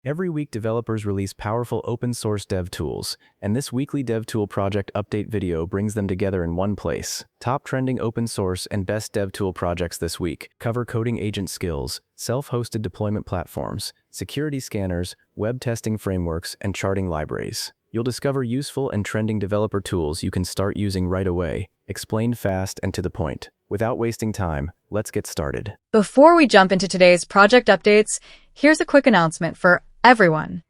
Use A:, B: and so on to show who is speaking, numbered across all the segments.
A: Every week, developers release powerful open-source dev tools, and this weekly DevTool project update video brings them together in one place. Top trending open-source and best DevTool projects this week cover coding agent skills, self-hosted deployment platforms, security scanners, web testing frameworks, and charting libraries. You'll discover useful and trending developer tools you can start using right away, explained fast and to the point. Without wasting time, let's get started.
B: Before we jump into today's project updates, here's a quick announcement for everyone.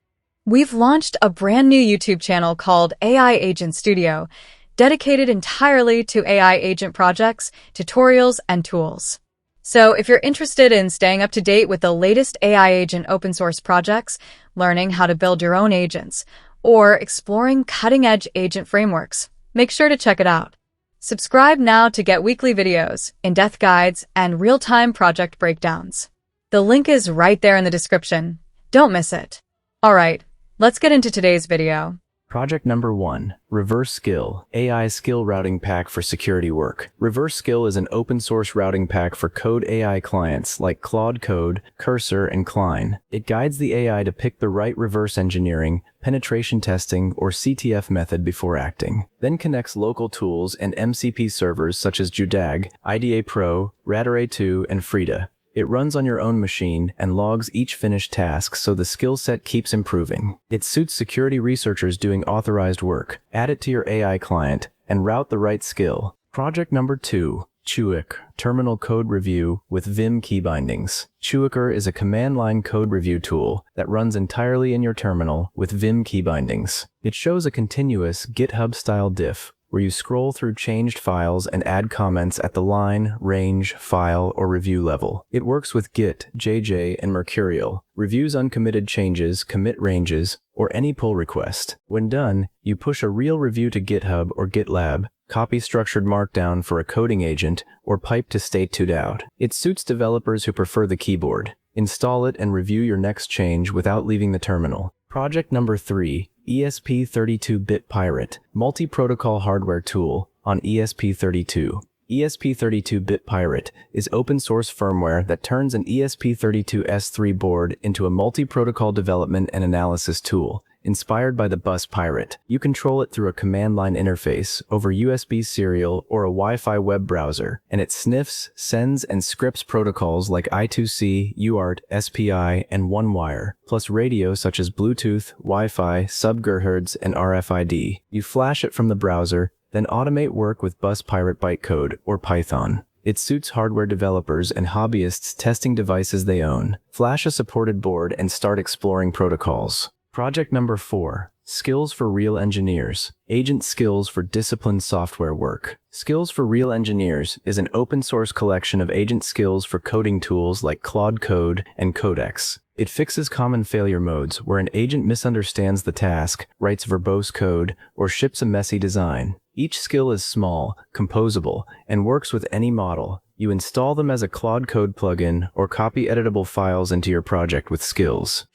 B: We've launched a brand new YouTube channel called AI Agent Studio, dedicated entirely to AI agent projects, tutorials, and tools. So if you're interested in staying up to date with the latest AI agent open source projects, learning how to build your own agents, or exploring cutting-edge agent frameworks, make sure to check it out. Subscribe now to get weekly videos, in-depth guides, and real-time project breakdowns. The link is right there in the description. Don't miss it. All right, let's get into today's video.
A: Project number 1, Reverse Skill, AI Skill Routing Pack for Security Work. Reverse Skill is an open-source routing pack for code AI clients like Claude Code, Cursor, and Klein. It guides the AI to pick the right reverse engineering, penetration testing, or CTF method before acting. Then connects local tools and MCP servers such as JUDAG, IDA Pro, Radare2, and Frida. It runs on your own machine and logs each finished task so the skill set keeps improving. It suits security researchers doing authorized work. Add it to your AI client and route the right skill. Project number 2, tuicr, Terminal Code Review with Vim key bindings. Tuicr is a command-line code review tool that runs entirely in your terminal with Vim key bindings. It shows a continuous GitHub-style diff, where you scroll through changed files and add comments at the line, range, file, or review level. It works with Git, JJ, and Mercurial, reviews uncommitted changes, commit ranges, or any pull request. When done, you push a real review to GitHub or GitLab, copy structured markdown for a coding agent, or pipe to state2 out. It suits developers who prefer the keyboard. Install it and review your next change without leaving the terminal. Project number 3, ESP32 Bit Pirate, multi-protocol hardware tool on ESP32. ESP32 Bit Pirate is open-source firmware that turns an ESP32 S3 board into a multi-protocol development and analysis tool, inspired by the bus Pirate. You control it through a command-line interface over USB serial or a Wi-Fi web browser, and it sniffs, sends, and scripts protocols like I2C, UART, SPI, and OneWire, plus radio such as Bluetooth, Wi-Fi, sub-GHz, and RFID. You flash it from the browser, then automate work with bus Pirate bytecode or Python. It suits hardware developers and hobbyists testing devices they own. Flash a supported board and start exploring protocols. Project number 4, Skills for Real Engineers, Agent Skills for Disciplined Software Work. Skills for Real Engineers is an open-source collection of agent skills for coding tools like Claude Code and Codex. It fixes common failure modes where an agent misunderstands the task, writes verbose code, or ships a messy design. Each skill is small, composable, and works with any model. You install them as a Claude Code plugin or copy editable files into your project with skills.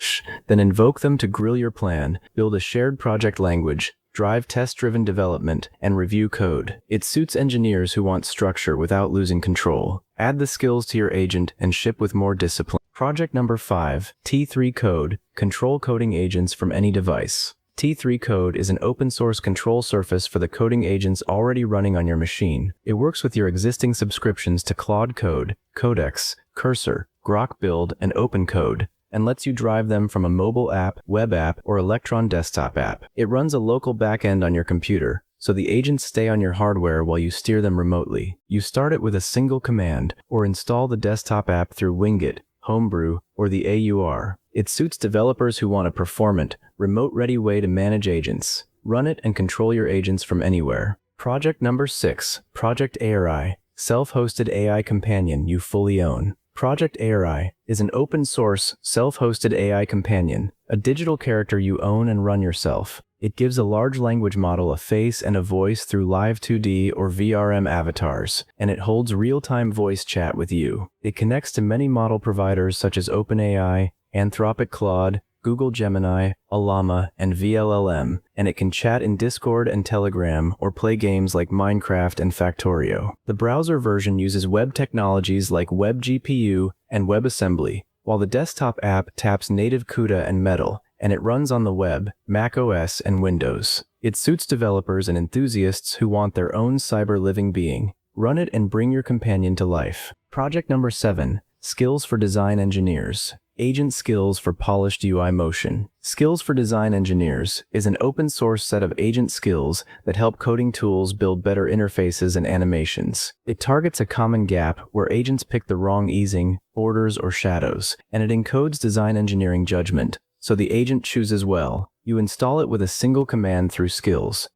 A: Then invoke them to grill your plan, build a shared project language, drive test-driven development, and review code. It suits engineers who want structure without losing control. Add the skills to your agent and ship with more discipline. Project number 5, T3 Code, Control Coding Agents from Any Device. T3 Code is an open-source control surface for the coding agents already running on your machine. It works with your existing subscriptions to Claude Code, Codex, Cursor, Grok Build, and OpenCode, and lets you drive them from a mobile app, web app, or Electron desktop app. It runs a local backend on your computer, so the agents stay on your hardware while you steer them remotely. You start it with a single command, or install the desktop app through Winget, Homebrew, or the AUR. It suits developers who want a performant, remote-ready way to manage agents. Run it and control your agents from anywhere. Project number 6, Project AIRI, self-hosted AI companion you fully own. Project AIRI is an open-source, self-hosted AI companion, a digital character you own and run yourself. It gives a large language model a face and a voice through live 2D or VRM avatars, and it holds real-time voice chat with you. It connects to many model providers such as OpenAI, Anthropic Claude, Google Gemini, Llama, and VLLM, and it can chat in Discord and Telegram or play games like Minecraft and Factorio. The browser version uses web technologies like WebGPU and WebAssembly, while the desktop app taps native CUDA and Metal, and it runs on the web, macOS, and Windows. It suits developers and enthusiasts who want their own cyber living being. Run it and bring your companion to life. Project number 7, Skills for Design Engineers. Agent Skills for Polished UI Motion. Skills for Design Engineers is an open-source set of agent skills that help coding tools build better interfaces and animations. It targets a common gap where agents pick the wrong easing, borders, or shadows, and it encodes design engineering judgment, so the agent chooses well. You install it with a single command through Skills.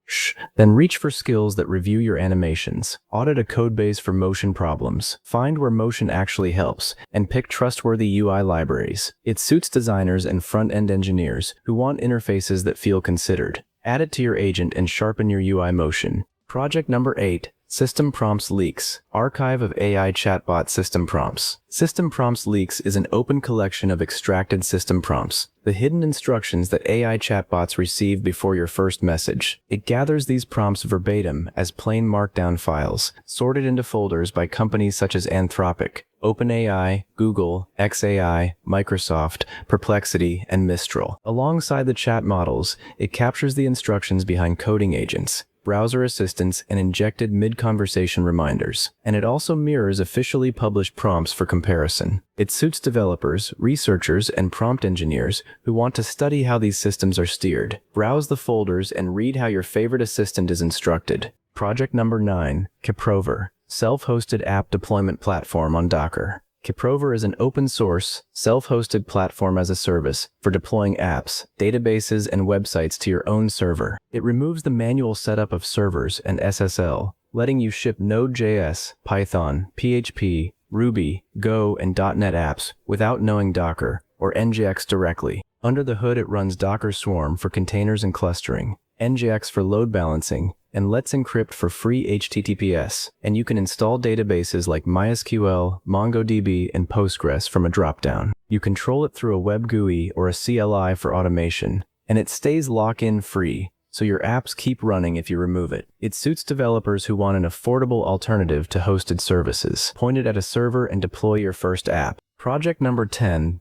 A: Then reach for skills that review your animations. Audit a codebase for motion problems. Find where motion actually helps, and pick trustworthy UI libraries. It suits designers and front-end engineers who want interfaces that feel considered. Add it to your agent and sharpen your UI motion. Project number 8. System Prompts Leaks. Archive of AI Chatbot System Prompts. System Prompts Leaks is an open collection of extracted system prompts, the hidden instructions that AI chatbots receive before your first message. It gathers these prompts verbatim as plain markdown files, sorted into folders by companies such as Anthropic, OpenAI, Google, xAI, Microsoft, Perplexity, and Mistral. Alongside the chat models, it captures the instructions behind coding agents, browser assistants, and injected mid-conversation reminders. And it also mirrors officially published prompts for comparison. It suits developers, researchers, and prompt engineers who want to study how these systems are steered. Browse the folders and read how your favorite assistant is instructed. Project number 9, CapRover. Self-hosted app deployment platform on Docker. CapRover is an open-source, self-hosted platform as a service for deploying apps, databases, and websites to your own server. It removes the manual setup of servers and SSL, letting you ship Node.js, Python, PHP, Ruby, Go, and .NET apps without knowing Docker or NGX directly. Under the hood, it runs Docker Swarm for containers and clustering, NGX for load balancing, and Let's Encrypt for free HTTPS, and you can install databases like MySQL, MongoDB, and Postgres from a dropdown. You control it through a web GUI or a CLI for automation, and it stays lock-in free, so your apps keep running if you remove it. It suits developers who want an affordable alternative to hosted services. Point it at a server and deploy your first app. Project number 10,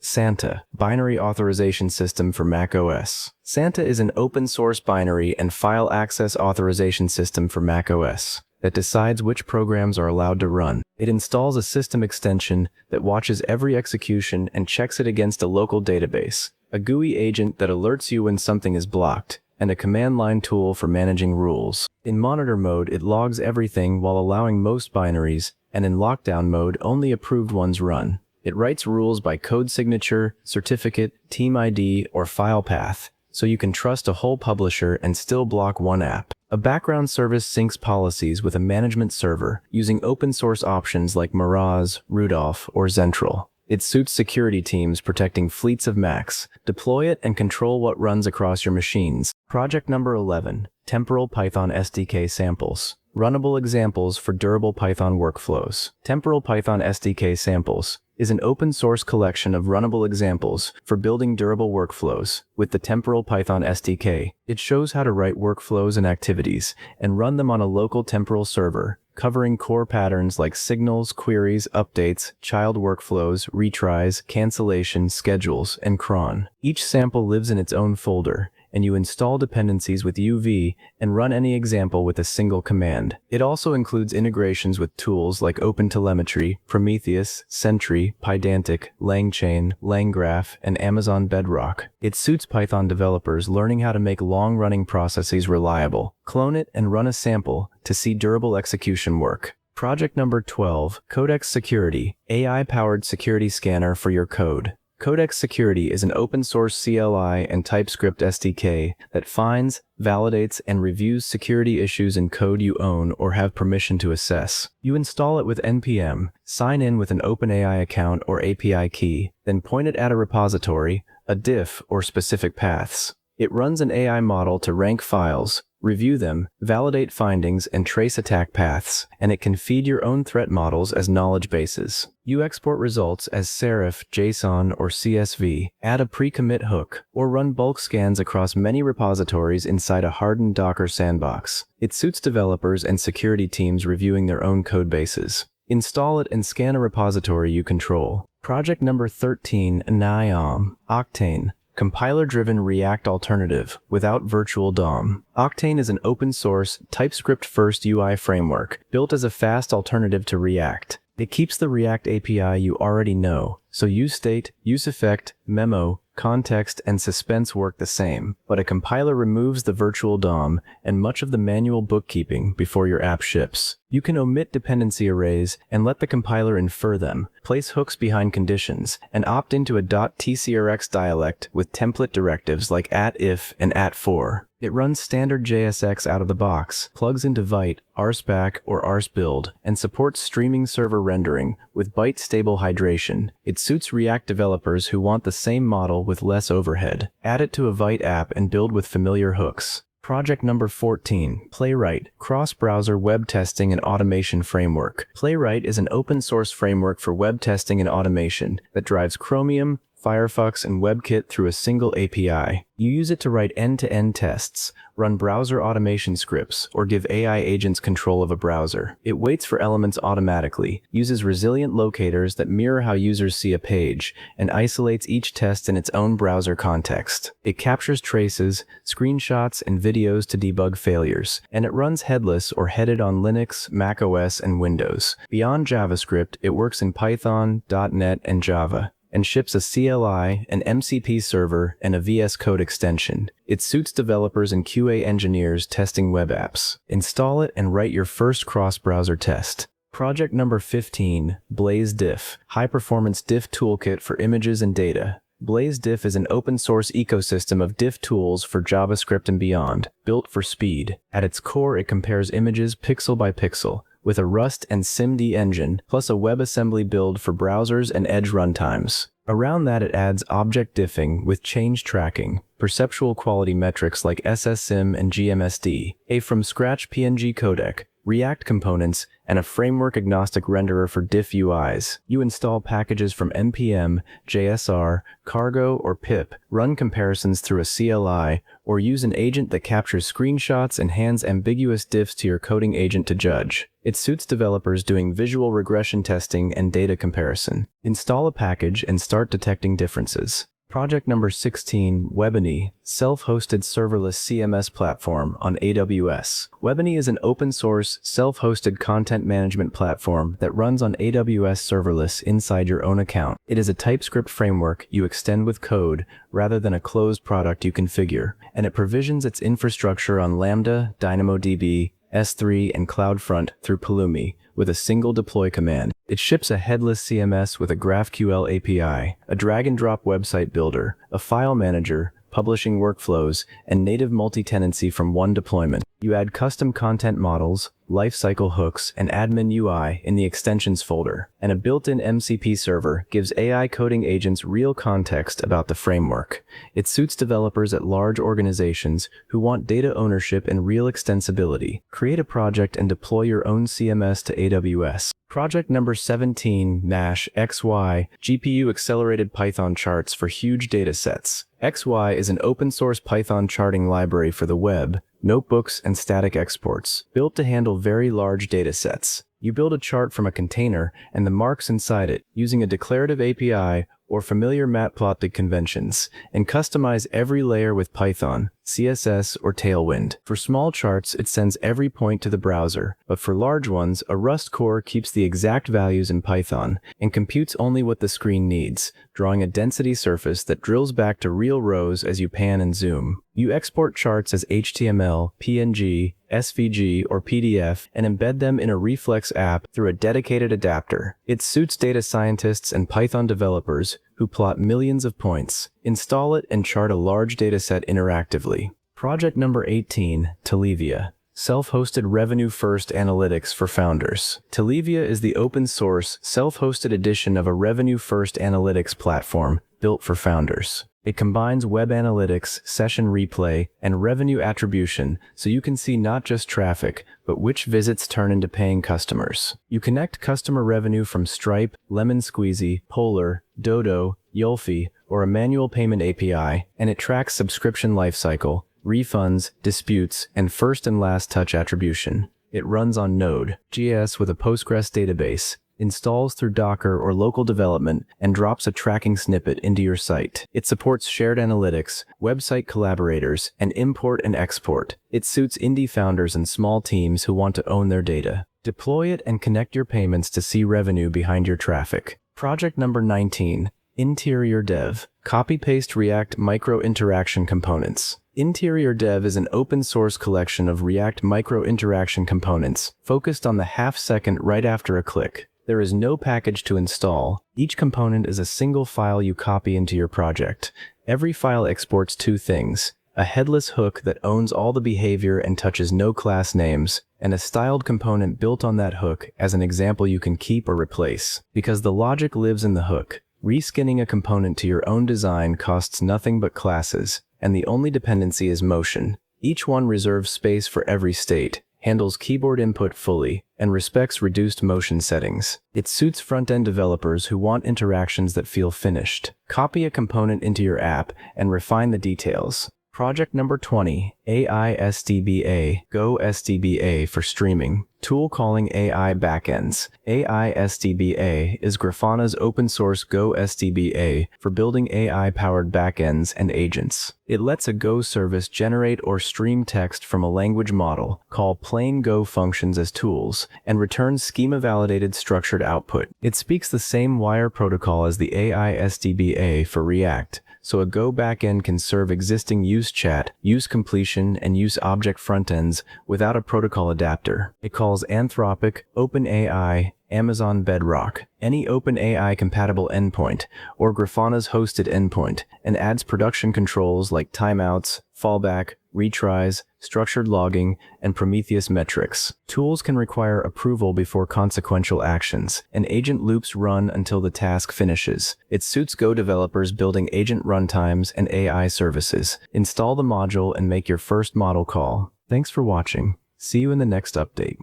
A: Santa, Binary Authorization System for macOS. Santa is an open-source binary and file access authorization system for macOS that decides which programs are allowed to run. It installs a system extension that watches every execution and checks it against a local database, a GUI agent that alerts you when something is blocked, and a command line tool for managing rules. In monitor mode, it logs everything while allowing most binaries, and in lockdown mode, only approved ones run. It writes rules by code signature, certificate, team ID, or file path, so you can trust a whole publisher and still block one app. A background service syncs policies with a management server using open source options like Miraz, Rudolph, or Zentral. It suits security teams protecting fleets of Macs. Deploy it and control what runs across your machines. Project number 11, Temporal Python SDK Samples. Runnable examples for durable Python workflows. Temporal Python SDK Samples is an open-source collection of runnable examples for building durable workflows with the Temporal Python SDK. It shows how to write workflows and activities and run them on a local temporal server, covering core patterns like signals, queries, updates, child workflows, retries, cancellation, schedules, and cron. Each sample lives in its own folder, and you install dependencies with UV and run any example with a single command. It also includes integrations with tools like OpenTelemetry, Prometheus, Sentry, Pydantic, LangChain, LangGraph, and Amazon Bedrock. It suits Python developers learning how to make long-running processes reliable. Clone it and run a sample to see durable execution work. Project number 12, Codex Security, AI-powered security scanner for your code. Codex Security is an open-source CLI and TypeScript SDK that finds, validates, and reviews security issues in code you own or have permission to assess. You install it with npm, sign in with an OpenAI account or API key, then point it at a repository, a diff, or specific paths. It runs an AI model to rank files, review them, validate findings, and trace attack paths, and it can feed your own threat models as knowledge bases. You export results as Serif, JSON, or CSV, add a pre-commit hook, or run bulk scans across many repositories inside a hardened Docker sandbox. It suits developers and security teams reviewing their own code bases. Install it and scan a repository you control. Project number 13, Octane. Compiler-driven React alternative without virtual DOM. Octane is an open-source, TypeScript-first UI framework built as a fast alternative to React. It keeps the React API you already know, so useState, useEffect, memo, context, and suspense work the same, but a compiler removes the virtual DOM and much of the manual bookkeeping before your app ships. You can omit dependency arrays and let the compiler infer them, place hooks behind conditions, and opt into a .tcrx dialect with template directives like @if and @for. It runs standard JSX out of the box, plugs into Vite, RSpec, or RSbuild, and supports streaming server rendering with byte-stable hydration. It suits React developers who want the same model with less overhead. Add it to a Vite app and build with familiar hooks. Project number 14, Playwright, cross-browser web testing and automation framework. Playwright is an open-source framework for web testing and automation that drives Chromium, Firefox, and WebKit through a single API. You use it to write end-to-end tests, run browser automation scripts, or give AI agents control of a browser. It waits for elements automatically, uses resilient locators that mirror how users see a page, and isolates each test in its own browser context. It captures traces, screenshots, and videos to debug failures, and it runs headless or headed on Linux, macOS, and Windows. Beyond JavaScript, it works in Python, .NET, and Java, and ships a CLI, an MCP server, and a VS Code extension. It suits developers and QA engineers testing web apps. Install it and write your first cross-browser test. Project number 15, blazediff, high-performance diff toolkit for images and data. blazediff is an open-source ecosystem of diff tools for JavaScript and beyond, built for speed. At its core, it compares images pixel by pixel, with a Rust and SIMD engine, plus a WebAssembly build for browsers and edge runtimes. Around that, it adds object diffing with change tracking, perceptual quality metrics like SSIM and GMSD, a from-scratch PNG codec, React components, and a framework-agnostic renderer for diff UIs. You install packages from npm, JSR, Cargo, or pip, run comparisons through a CLI, or use an agent that captures screenshots and hands ambiguous diffs to your coding agent to judge. It suits developers doing visual regression testing and data comparison. Install a package and start detecting differences. Project number 16, Webiny, self-hosted serverless CMS platform on AWS. Webiny is an open-source, self-hosted content management platform that runs on AWS serverless inside your own account. It is a TypeScript framework you extend with code rather than a closed product you configure, and it provisions its infrastructure on Lambda, DynamoDB, S3, and CloudFront through Pulumi with a single deploy command. It ships a headless CMS with a GraphQL API, a drag-and-drop website builder, a file manager, publishing workflows, and native multi-tenancy from one deployment. You add custom content models, lifecycle hooks, and admin UI in the extensions folder, and a built-in MCP server gives AI coding agents real context about the framework. It suits developers at large organizations who want data ownership and real extensibility. Create a project and deploy your own CMS to AWS. Project number 17, XY, GPU-accelerated Python charts for huge datasets. XY is an open-source Python charting library for the web, notebooks, and static exports, built to handle very large datasets. You build a chart from a container and the marks inside it using a declarative API or familiar matplotlib conventions, and customize every layer with Python, CSS, or Tailwind. For small charts, it sends every point to the browser, but for large ones, a Rust core keeps the exact values in Python and computes only what the screen needs, drawing a density surface that drills back to real rows as you pan and zoom. You export charts as HTML, PNG, SVG, or PDF and embed them in a Reflex app through a dedicated adapter. It suits data scientists and Python developers who plot millions of points. Install it and chart a large dataset interactively. Project number 18, Talivia. Self-hosted revenue-first analytics for founders. Talivia is the open-source, self-hosted edition of a revenue-first analytics platform built for founders. It combines web analytics, session replay, and revenue attribution so you can see not just traffic, but which visits turn into paying customers. You connect customer revenue from Stripe, Lemon Squeezy, Polar, Dodo, Yolfi, or a manual payment API, and it tracks subscription lifecycle, refunds, disputes, and first and last touch attribution. It runs on Node.js with a Postgres database, installs through Docker or local development, and drops a tracking snippet into your site. It supports shared analytics, website collaborators, and import and export. It suits indie founders and small teams who want to own their data. Deploy it and connect your payments to see revenue behind your traffic. Project number 19. Interior Dev. Copy-paste React micro-interaction components. Interior Dev is an open-source collection of React micro-interaction components focused on the half-second right after a click. There is no package to install. Each component is a single file you copy into your project. Every file exports two things: a headless hook that owns all the behavior and touches no class names, and a styled component built on that hook as an example you can keep or replace. Because the logic lives in the hook, reskinning a component to your own design costs nothing but classes, and the only dependency is motion. Each one reserves space for every state, handles keyboard input fully, and respects reduced motion settings. It suits front-end developers who want interactions that feel finished. Copy a component into your app and refine the details. Project number 20. ai-sdk, Go SDBA for streaming. Tool calling AI backends. ai-sdk is Grafana's open-source Go SDBA for building AI-powered backends and agents. It lets a Go service generate or stream text from a language model, call plain Go functions as tools, and returns schema-validated structured output. It speaks the same wire protocol as the ai-sdka for React, so a Go backend can serve existing use chat, use completion, and use object frontends without a protocol adapter. It calls Anthropic, OpenAI, Amazon Bedrock, any OpenAI compatible endpoint, or Grafana's hosted endpoint, and adds production controls like timeouts, fallback, retries, structured logging, and Prometheus metrics. Tools can require approval before consequential actions, and agent loops run until the task finishes. It suits Go developers building agent runtimes and AI services. Install the module and make your first model call. Thanks for watching. See you in the next update.